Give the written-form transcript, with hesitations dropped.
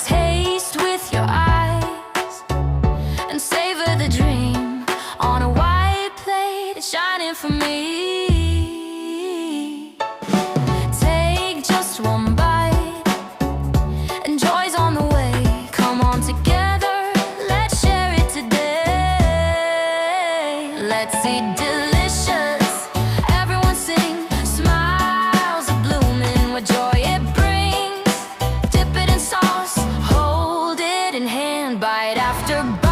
Taste with your eyes and savor the dream on a white plate, it's shining for me. Take just one bite and joy's on the way. Come on together, let's share it today. Let's eat delicious, everyone sing. Smiles are blooming with joy it brings. Dip it in sauce, hold it in hand, bite after bite.